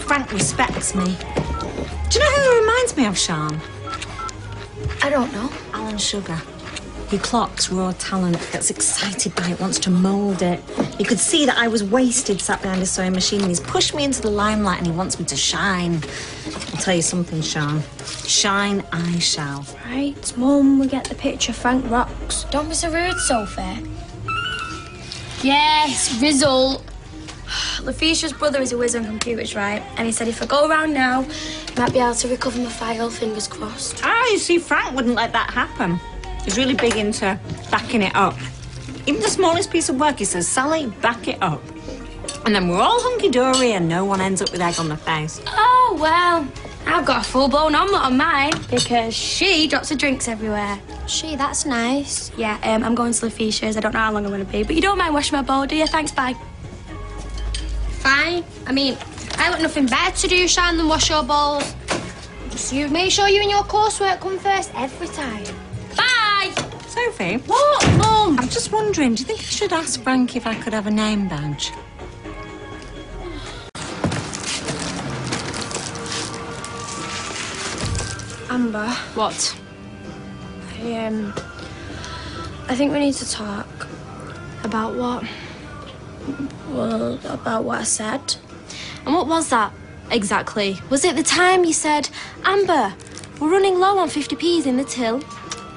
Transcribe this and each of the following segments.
Frank respects me. Do you know who he reminds me of, Sian? I don't know. Alan Sugar. He clocks raw talent, gets excited by it, wants to mould it. He could see that I was wasted sat behind a sewing machine, and he's pushed me into the limelight and he wants me to shine. I'll tell you something, Sian. Shine I shall. Right, Mum, we get the picture. Frank rocks. Don't be so rude, Sophie. Yes, result. Laficia's brother is a whiz on computers, right? And he said if I go around now, he might be able to recover my file, fingers crossed. Ah, you see, Frank wouldn't let that happen. He's really big into backing it up. Even the smallest piece of work, he says, Sally, back it up. And then we're all hunky-dory and no one ends up with egg on their face. Oh, well, I've got a full-blown omelette on mine because she drops her drinks everywhere. She, that's nice. Yeah, I'm going to Laficia's. I don't know how long I'm going to be, but you don't mind washing my bowl, do you? Thanks, bye. Fine. I mean, I got nothing better to do, Sian, than wash your bowls. Just you make sure you and your coursework come first every time. Bye! Sophie? What, Mum? I'm just wondering, do you think I should ask Frank if I could have a name badge? Amber. What? I think we need to talk. About what? Well, about what I said. And what was that exactly? Was it the time you said, Amber, we're running low on 50p's in the till?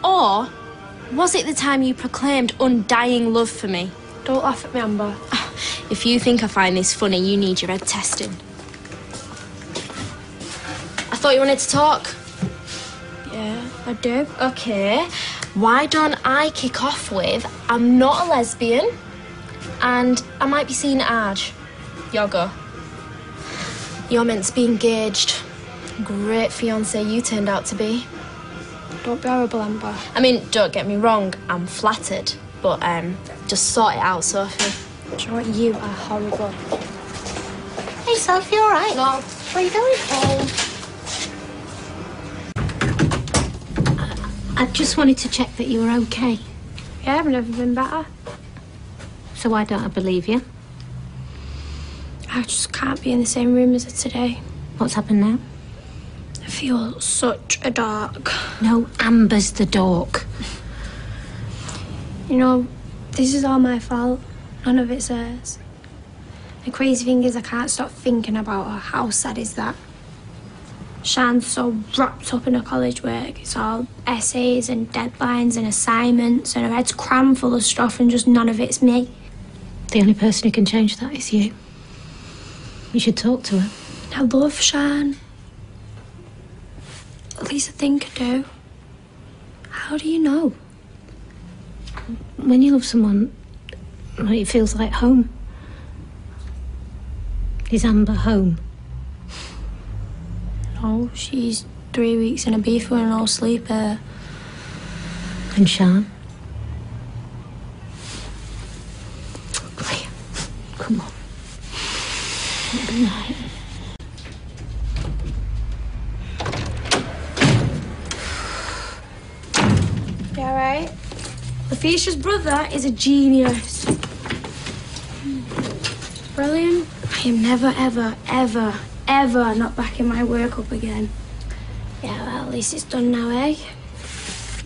Or was it the time you proclaimed undying love for me? Don't laugh at me, Amber. If you think I find this funny, you need your head testing. I thought you wanted to talk. Yeah, I do. Okay, why don't I kick off with, I'm not a lesbian, and I might be seen at Arge. Yoga. You're meant to be engaged. Great fiancé you turned out to be. Don't be horrible, Amber. I mean, don't get me wrong, I'm flattered, but just sort it out, Sophie. Do you know what? You are horrible. Hey, Sophie, all right? No. Where are you going? Home. I just wanted to check that you were okay. Yeah, I've never been better. So why don't I believe you? I just can't be in the same room as her today. What's happened now? I feel such a dark. No, Amber's the dork. You know, this is all my fault. None of it's hers. The crazy thing is I can't stop thinking about her. How sad is that? Sian's so wrapped up in her college work. It's all essays and deadlines and assignments, and her head's crammed full of stuff and just none of it's me. The only person who can change that is you. You should talk to her. I love Sian. At least I think I do. How do you know? When you love someone, it feels like home. Is Amber home? No, she's 3 weeks in a beef with no sleeper. And Sian? Leah, come on. It'll be right. You alright? Laficia's brother is a genius. Brilliant. I am never, ever, ever, ever not backing my work up again. Yeah, well, at least it's done now, eh?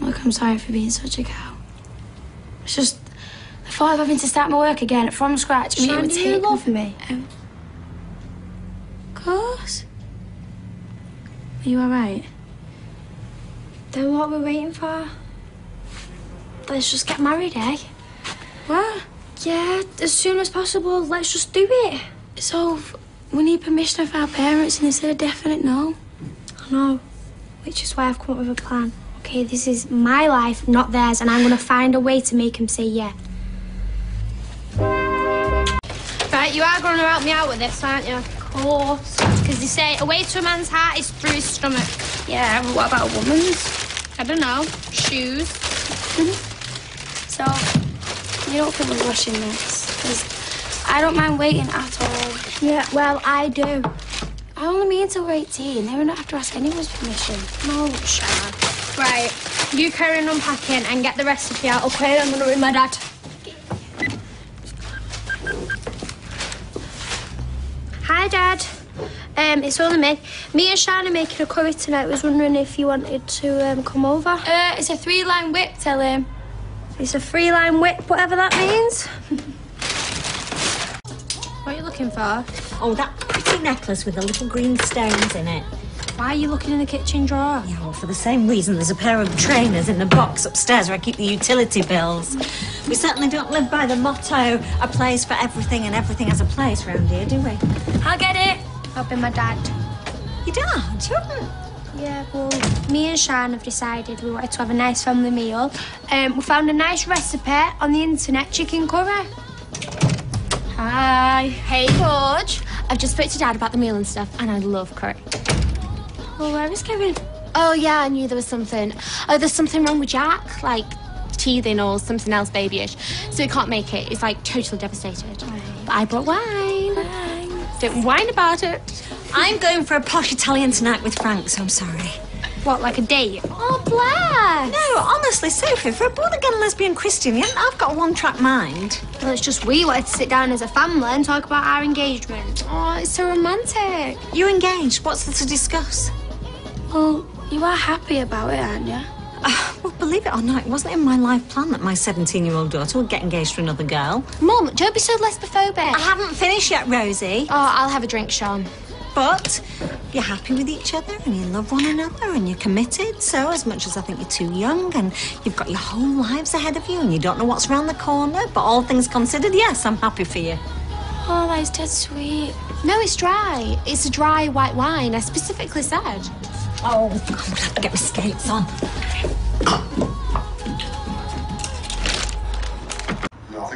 Look, I'm sorry for being such a cow. It's just the thought of having to start my work again from scratch. I mean, it would take... Do you love me? Of course. Are you alright? Then what are we waiting for? Let's just get married, eh? What? Yeah, as soon as possible. Let's just do it. So, we need permission of our parents and they said a definite no. I know. Which is why I've come up with a plan. Okay, this is my life, not theirs, and I'm going to find a way to make them say yeah. Right, you are going to help me out with this, aren't you? Of course. Because they say a way to a man's heart is through his stomach. Yeah, but what about a woman's? I don't know. Shoes. So, you don't feel like rushing this? Because I don't mind waiting at all. Yeah, well, I do. I only mean till we're 18. They won't have to ask anyone's permission. No, Sian. Right, you carry on unpacking and get the recipe out, okay? I'm going to ring my dad. Hi, Dad. It's only me. Me and Sian are making a curry tonight. I was wondering if you wanted to come over. It's a 3-line whip, tell him. It's a 3-line whip, whatever that means. What are you looking for? Oh, that pretty necklace with the little green stones in it. Why are you looking in the kitchen drawer? Yeah, well, for the same reason there's a pair of trainers in the box upstairs where I keep the utility bills. We certainly don't live by the motto, a place for everything and everything has a place round here, do we? I'll get it. I'll be my dad. Your dad? You haven't? Yeah, well, me and Sian have decided we wanted to have a nice family meal. We found a nice recipe on the internet, chicken curry. Hi. Hey, George. I've just spoke to Dad about the meal and stuff, and I love curry. Well, where is Kevin? Oh, yeah, I knew there was something. Oh, there's something wrong with Jack, like teething or something else babyish. So he can't make it. He's, like, totally devastated. Right. But I brought wine. Thanks. Don't whine about it. I'm going for a posh Italian tonight with Frank, so I'm sorry. What, like a date? Oh, bless. No, honestly, Sophie, for a born-again lesbian Christian, I've got a one-track mind. Well, it's just we wanted to sit down as a family and talk about our engagement. Oh, it's so romantic. You're engaged. What's there to discuss? Well, you are happy about it, aren't you? Well, believe it or not, it wasn't in my life plan that my 17-year-old daughter would get engaged to another girl. Mum, don't be so lesbophobic. I haven't finished yet, Rosie. Oh, I'll have a drink, Sean. But you're happy with each other and you love one another and you're committed. So as much as I think you're too young and you've got your whole lives ahead of you and you don't know what's around the corner, but all things considered, yes, I'm happy for you. Oh, that is dead sweet. No, it's dry. It's a dry white wine, I specifically said. Oh, I'm gonna have to get my skates on.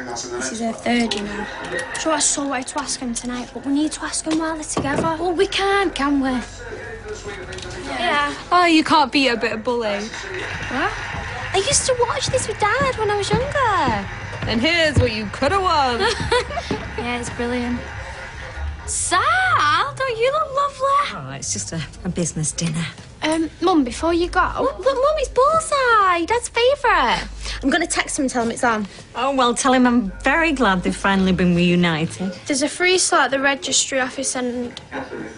This is her third, you know. So I so wanted to ask him tonight, but we need to ask him while they're together. Well, we can we? Yeah. Oh, you can't beat a bit of bully. What? I used to watch this with Dad when I was younger. And here's what you could have won. Yeah, it's brilliant. Sal, don't you look lovely? Oh, it's just a business dinner. Mum, before you go... Look, Mum, it's Bullseye, Dad's favourite. I'm going to text him and tell him it's on. Oh, well, tell him I'm very glad they've finally been reunited. There's a free slot at the registry office and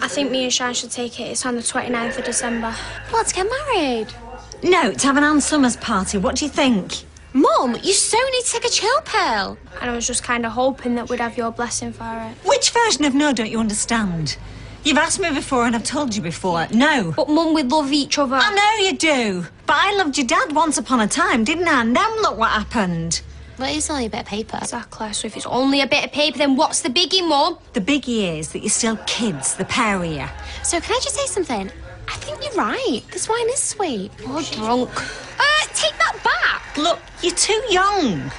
I think me and Sian should take it. It's on the 29th of December. What, to get married? No, to have an Ann Summers party. What do you think? Mum, you so need to take a chill pill. And I was just kind of hoping that we'd have your blessing for it. Which version of no don't you understand? You've asked me before and I've told you before. No. But Mum, we love each other. I know you do. But I loved your dad once upon a time, didn't I? And then look what happened. Well, it's only a bit of paper. Exactly. So if it's only a bit of paper, then what's the biggie, Mum? The biggie is that you're still kids, the pair of you. So can I just say something? I think you're right. This wine is sweet. Or drunk. Take that back. Look, you're too young.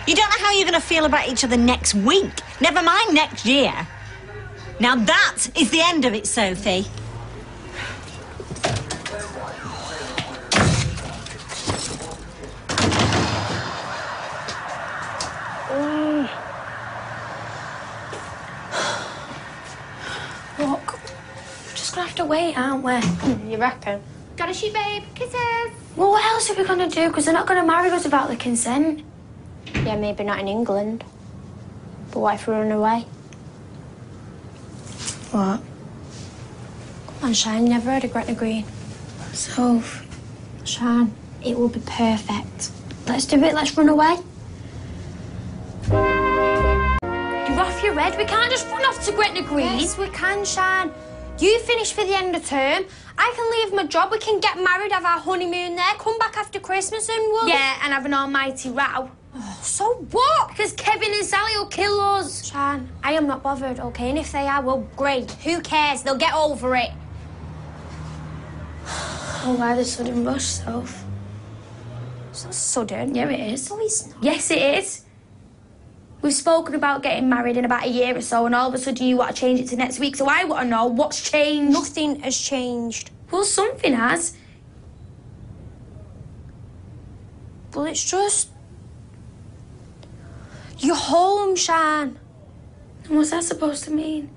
You don't know how you're going to feel about each other next week. Never mind next year. Now that is the end of it, Sophie. Look, we're just gonna have to wait, aren't we? You reckon? Gotta shoot, babe. Kisses. Well, what else are we gonna do? Because they're not gonna marry us without the consent. Yeah, maybe not in England. But what if we run away? What? Come on, Sian, you never heard of Gretna Green. So, Sian, it will be perfect. let's do it. Let's run away. You're off your head. We can't just run off to Gretna Green. Yes, we can, Sian. You finish for the end of term. I can leave my job. We can get married, have our honeymoon there, come back after Christmas and we'll... Yeah, and have an almighty row. So what? Because Kevin and Sally will kill us. Sian, I am not bothered, OK? And if they are, well, great. Who cares? They'll get over it. Oh, why the sudden rush, Soph? It's not sudden. Yeah, it is. No, it's not. Yes, it is. We've spoken about getting married in about a year or so, and all of a sudden you want to change it to next week, so I want to know what's changed. Nothing has changed. Well, something has. Well, it's just... You're home, Sian. And what's that supposed to mean?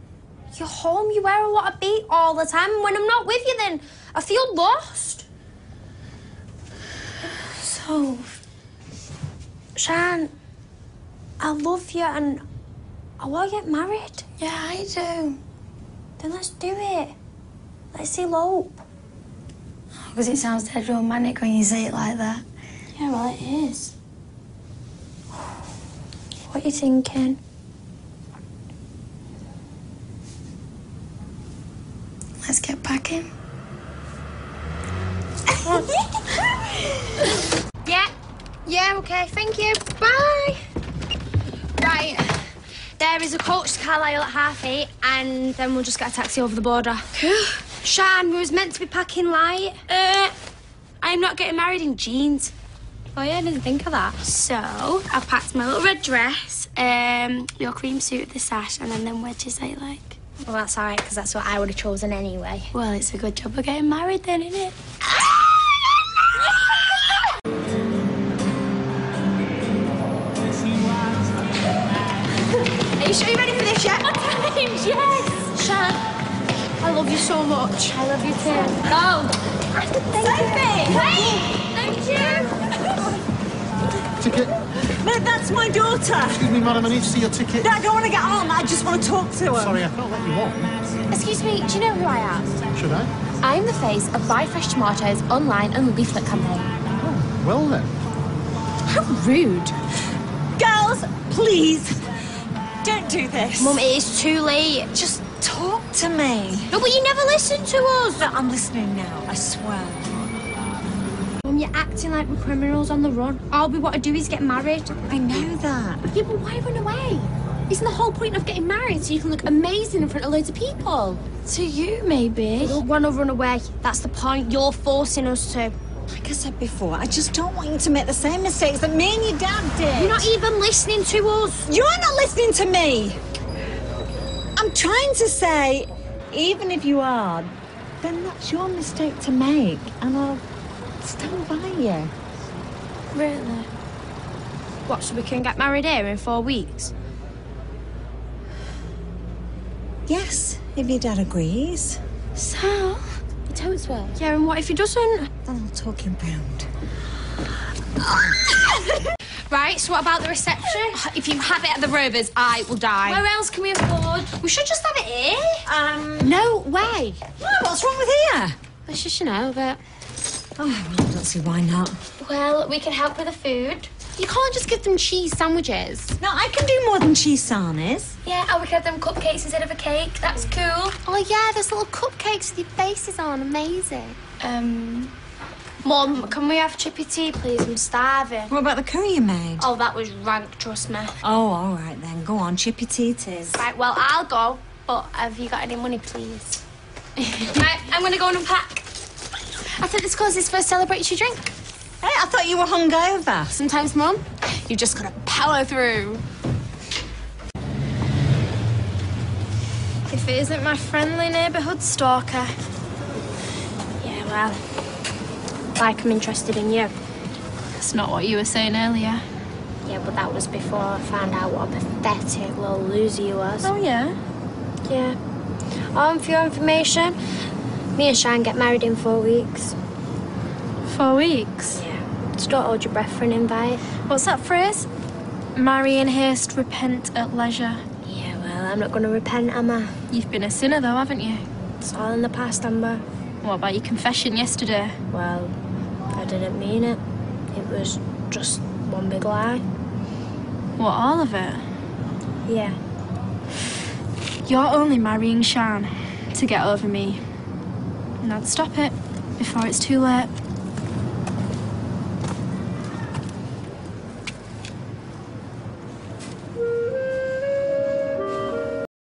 You're home. You wear a lot of beat all the time, and when I'm not with you, then I feel lost. So, Sian, I love you, and I want to get married. yeah, I do. Then let's do it. Let's elope. Because it sounds dead romantic when you say it like that. Yeah, well, it is. What are you thinking? Let's get packing. Yeah, okay, thank you. Bye. Right, there is a coach to Carlisle at 8:30, and then we'll just get a taxi over the border. Sian, we was meant to be packing light. I'm not getting married in jeans. Oh yeah, I didn't think of that. So, I've packed my little red dress, your cream suit with the sash, and then them wedges I like. Well, that's all right, because that's what I would have chosen anyway. Well, it's a good job of getting married then, isn't it? Are you sure you're ready for this yet? What time? Yes! Sian, I love you so much. I love you too. Go! Sophie! Wait! Thank you! Ticket? No, that's my daughter. Excuse me, madam, I need to see your ticket. No, I don't want to get on. I just want to talk to her. Sorry, I can't let you on. Excuse me, do you know who I am? Should I? I'm the face of Buy Fresh Tomatoes online and leaflet campaign. Oh, well then. How rude. Girls, please, don't do this. Mum, it is too late. Just talk to me. No, but you never listen to us. No, I'm listening now, I swear. Mum, you're acting like we're criminals on the run. All we want to do is get married. I know that. Yeah, but why run away? Isn't the whole point of getting married so you can look amazing in front of loads of people? To you, maybe. We don't want to run away. That's the point. You're forcing us to. Like I said before, I just don't want you to make the same mistakes that me and your dad did. You're not even listening to us. You're not listening to me. I'm trying to say, even if you are, then that's your mistake to make, and I'll stand by you. Really? What, so we can get married here in 4 weeks? Yes, if your dad agrees. So? Your toes will. Yeah, and what if he doesn't? Then I'll talk him round. Right, so what about the reception? If you have it at the Rovers, I will die. Where else can we afford? We should just have it here. No way. Oh, what's wrong with here? It's just, you know, that... Oh, well, I don't see why not. Well, we can help with the food. You can't just give them cheese sandwiches. No, I can do more than cheese sarnies. Yeah, or we could have them cupcakes instead of a cake. That's cool. Oh, yeah, there's little cupcakes with your faces on. Amazing. Mum, can we have chippy tea, please? I'm starving. What about the curry you made? Oh, that was rank, trust me. Oh, all right then. Go on, chippy tea it is. Right, well, I'll go, but have you got any money, please? Right, I'm going to go and unpack. I think this causes for a celebratory drink. Hey, I thought you were hungover. Sometimes, Mum, you just gotta power through. If it isn't my friendly neighbourhood stalker. Yeah, well, like I'm interested in you. That's not what you were saying earlier. Yeah, but that was before I found out what a pathetic little loser you was. Oh, yeah? Yeah. For your information, me and Sian get married in 4 weeks. 4 weeks? Yeah. Just don't hold your breath for an invite. What's that phrase? Marry in haste, repent at leisure. Yeah, well, I'm not going to repent, am I? You've been a sinner, though, haven't you? It's all in the past, Amber. What about your confession yesterday? Well, I didn't mean it. It was just one big lie. What, all of it? Yeah. You're only marrying Sian to get over me. And I'd stop it before it's too late.